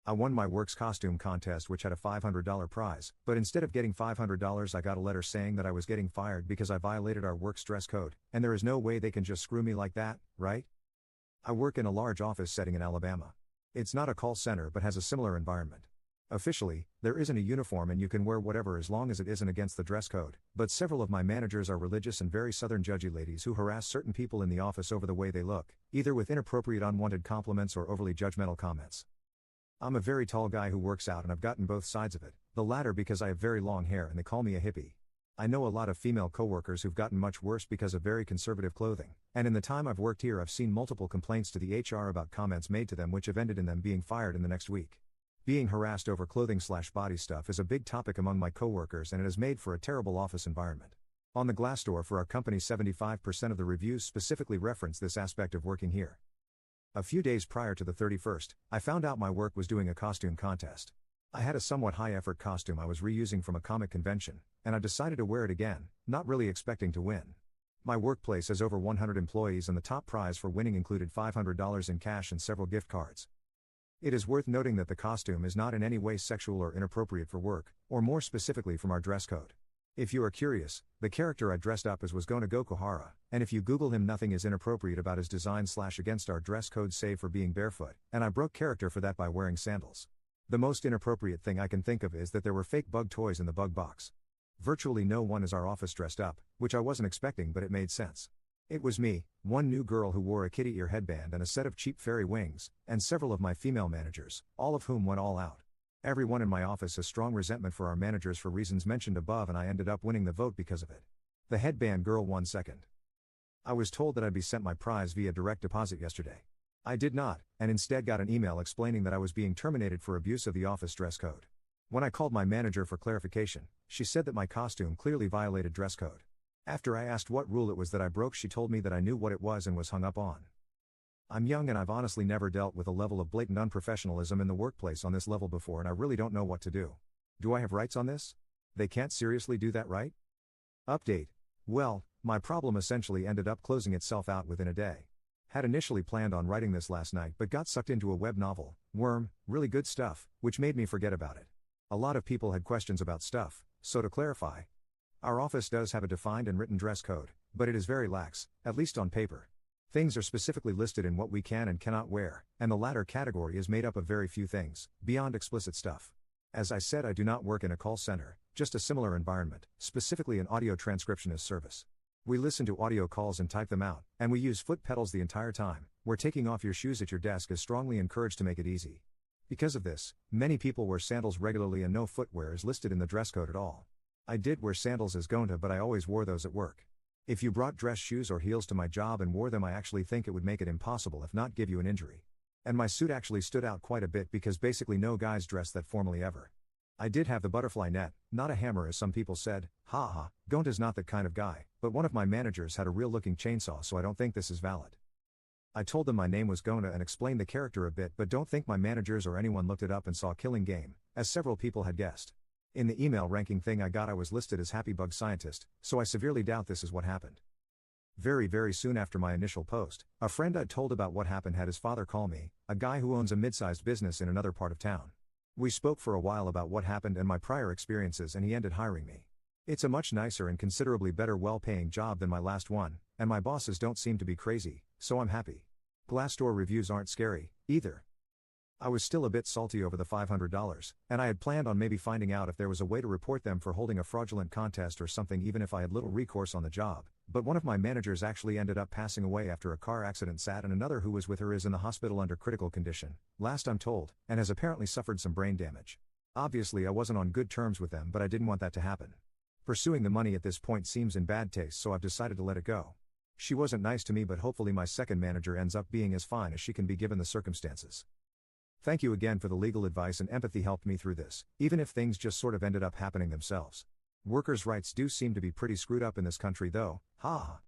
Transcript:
I won my work's costume contest, which had a $500 prize, but instead of getting $500, I got a letter saying that I was getting fired because I violated our work's dress code, and there is no way they can just screw me like that, right? I work in a large office setting in Alabama. It's not a call center but has a similar environment. Officially, there isn't a uniform and you can wear whatever as long as it isn't against the dress code, but several of my managers are religious and very southern judgy ladies who harass certain people in the office over the way they look, either with inappropriate unwanted compliments or overly judgmental comments. I'm a very tall guy who works out and I've gotten both sides of it, the latter because I have very long hair and they call me a hippie. I know a lot of female coworkers who've gotten much worse because of very conservative clothing, and in the time I've worked here I've seen multiple complaints to the HR about comments made to them which have ended in them being fired in the next week. Being harassed over clothing/body stuff is a big topic among my coworkers and it has made for a terrible office environment. On the Glassdoor for our company 75% of the reviews specifically reference this aspect of working here. A few days prior to the 31st, I found out my work was doing a costume contest. I had a somewhat high-effort costume I was reusing from a comic convention, and I decided to wear it again, not really expecting to win. My workplace has over 100 employees and the top prize for winning included $500 in cash and several gift cards. It is worth noting that the costume is not in any way sexual or inappropriate for work, or more specifically from our dress code. If you are curious, the character I dressed up as was Gona Gokuhara, and if you Google him nothing is inappropriate about his design/against our dress code save for being barefoot, and I broke character for that by wearing sandals. The most inappropriate thing I can think of is that there were fake bug toys in the bug box. Virtually no one in our office dressed up, which I wasn't expecting but it made sense. It was me, one new girl who wore a kitty ear headband and a set of cheap fairy wings, and several of my female managers, all of whom went all out. Everyone in my office has strong resentment for our managers for reasons mentioned above and I ended up winning the vote because of it. The headband girl won second. I was told that I'd be sent my prize via direct deposit yesterday. I did not, and instead got an email explaining that I was being terminated for abuse of the office dress code. When I called my manager for clarification, she said that my costume clearly violated dress code. After I asked what rule it was that I broke, she told me that I knew what it was and was hung up on. I'm young and I've honestly never dealt with a level of blatant unprofessionalism in the workplace on this level before and I really don't know what to do. Do I have rights on this? They can't seriously do that, right? Update. Well, my problem essentially ended up closing itself out within a day. Had initially planned on writing this last night but got sucked into a web novel, Worm, really good stuff, which made me forget about it. A lot of people had questions about stuff, so to clarify, our office does have a defined and written dress code, but it is very lax, at least on paper. Things are specifically listed in what we can and cannot wear, and the latter category is made up of very few things, beyond explicit stuff. As I said, I do not work in a call center, just a similar environment, specifically an audio transcriptionist service. We listen to audio calls and type them out, and we use foot pedals the entire time, where taking off your shoes at your desk is strongly encouraged to make it easy. Because of this, many people wear sandals regularly and no footwear is listed in the dress code at all. I did wear sandals as Gonta but I always wore those at work. If you brought dress shoes or heels to my job and wore them, I actually think it would make it impossible if not give you an injury. And my suit actually stood out quite a bit because basically no guys dress that formally ever. I did have the butterfly net, not a hammer as some people said, haha, Gonta's not that kind of guy, but one of my managers had a real looking chainsaw so I don't think this is valid. I told them my name was Gonta and explained the character a bit but don't think my managers or anyone looked it up and saw Killing Game, as several people had guessed. In the email ranking thing I got I was listed as Happy Bug Scientist, so I severely doubt this is what happened. Very soon after my initial post, a friend I'd told about what happened had his father call me, a guy who owns a mid-sized business in another part of town. We spoke for a while about what happened and my prior experiences and he ended hiring me. It's a much nicer and considerably better well-paying job than my last one, and my bosses don't seem to be crazy, so I'm happy. Glassdoor reviews aren't scary, either. I was still a bit salty over the $500, and I had planned on maybe finding out if there was a way to report them for holding a fraudulent contest or something even if I had little recourse on the job, but one of my managers actually ended up passing away after a car accident and another who was with her is in the hospital under critical condition, last I'm told, and has apparently suffered some brain damage. Obviously I wasn't on good terms with them but I didn't want that to happen. Pursuing the money at this point seems in bad taste so I've decided to let it go. She wasn't nice to me but hopefully my second manager ends up being as fine as she can be given the circumstances. Thank you again for the legal advice and empathy helped me through this, even if things just sort of ended up happening themselves. Workers' rights do seem to be pretty screwed up in this country though, haha.